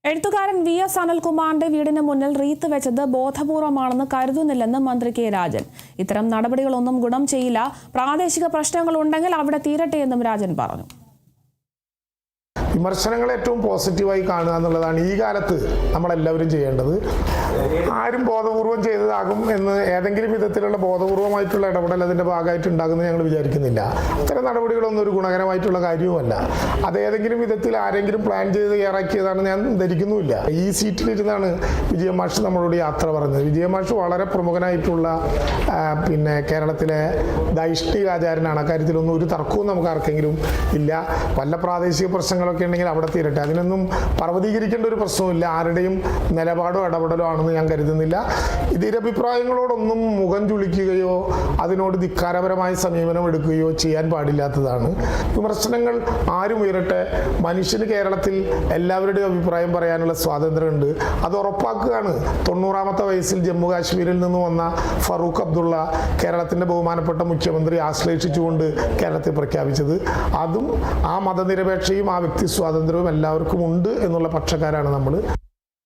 എഴുത്തുകാരൻ VS അനിൽകുമാറിന്റെ വീടിന് മുന്നിൽ റീത്ത് വെച്ചത് ബോധപൂർവമാണെന്ന് കരുതുന്നില്ലെന്ന് മന്ത്രി കെ രാജൻ. ഇത്തരം നടപടികളൊന്നും ഗുണം ചെയ്യില്ല. പ്രാദേശിക പ്രശ്നങ്ങൾ ഉണ്ടെങ്കിൽ അവിടെ തീരട്ടെ എന്നും രാജൻ പറഞ്ഞു. വിമർശനങ്ങൾ ഏറ്റവും പോസിറ്റീവായി കാണുക എന്നുള്ളതാണ് ഈ കാലത്ത് നമ്മളെല്ലാവരും ചെയ്യേണ്ടത്. ആരും ബോധപൂർവം ചെയ്തതാകും എന്ന് ഏതെങ്കിലും വിധത്തിലുള്ള ബോധപൂർവമായിട്ടുള്ള ഇടപെടൽ അതിൻ്റെ ഭാഗമായിട്ട് ഉണ്ടാകുമെന്ന് ഞങ്ങൾ വിചാരിക്കുന്നില്ല. അത്തരം നടപടികളൊന്നും ഒരു ഗുണകരമായിട്ടുള്ള കാര്യവുമല്ല. അത് ഏതെങ്കിലും വിധത്തിൽ ആരെങ്കിലും പ്ലാൻ ചെയ്ത് തയ്യാറാക്കിയതാണ് ഞാൻ ധരിക്കുന്നുമില്ല. ഈ സീറ്റിലിരുന്നാണ് വിജയമാഷ് നമ്മളോട് യാത്ര പറഞ്ഞത്. വിജയമാഷ് വളരെ പ്രമുഖനായിട്ടുള്ള കേരളത്തിലെ ദൈഷ്ണികാചാരനാണ്. അക്കാര്യത്തിലൊന്നും ഒരു തർക്കവും നമുക്ക് ആർക്കെങ്കിലും ഇല്ല. വല്ല പ്രാദേശിക പ്രശ്നങ്ങളൊക്കെ ഉണ്ടെങ്കിൽ അവിടെ തീരട്ടെ. അതിനൊന്നും പർവ്വതീകരിക്കേണ്ട ഒരു പ്രശ്നവുമില്ല. ആരുടെയും നിലപാടോ ഇടപെടലോ ആണെന്ന് ഞാൻ കരുതുന്നില്ല. എതിരഭിപ്രായങ്ങളോടൊന്നും മുഖം ചുളിക്കുകയോ അതിനോട് ധിക്കാരപരമായ സമീപനം എടുക്കുകയോ ചെയ്യാൻ പാടില്ലാത്തതാണ്. വിമർശനങ്ങൾ ആരും ഉയരട്ടെ. മനുഷ്യന് കേരളത്തിൽ എല്ലാവരുടെയും അഭിപ്രായം പറയാനുള്ള സ്വാതന്ത്ര്യമുണ്ട്. അത് ഉറപ്പാക്കുകയാണ് 90ാമത്തെ വയസ്സിൽ ജമ്മു കാശ്മീരിൽ നിന്ന് വന്ന ഫറൂഖ് അബ്ദുള്ള കേരളത്തിൻ്റെ ബഹുമാനപ്പെട്ട മുഖ്യമന്ത്രി ആശ്ലേഷിച്ചുകൊണ്ട് കേരളത്തിൽ പ്രഖ്യാപിച്ചത്. അതും ആ മതനിരപേക്ഷയും ആ വ്യക്തി സ്വാതന്ത്ര്യവും എല്ലാവർക്കും ഉണ്ട് എന്നുള്ള പക്ഷക്കാരാണ് നമ്മൾ.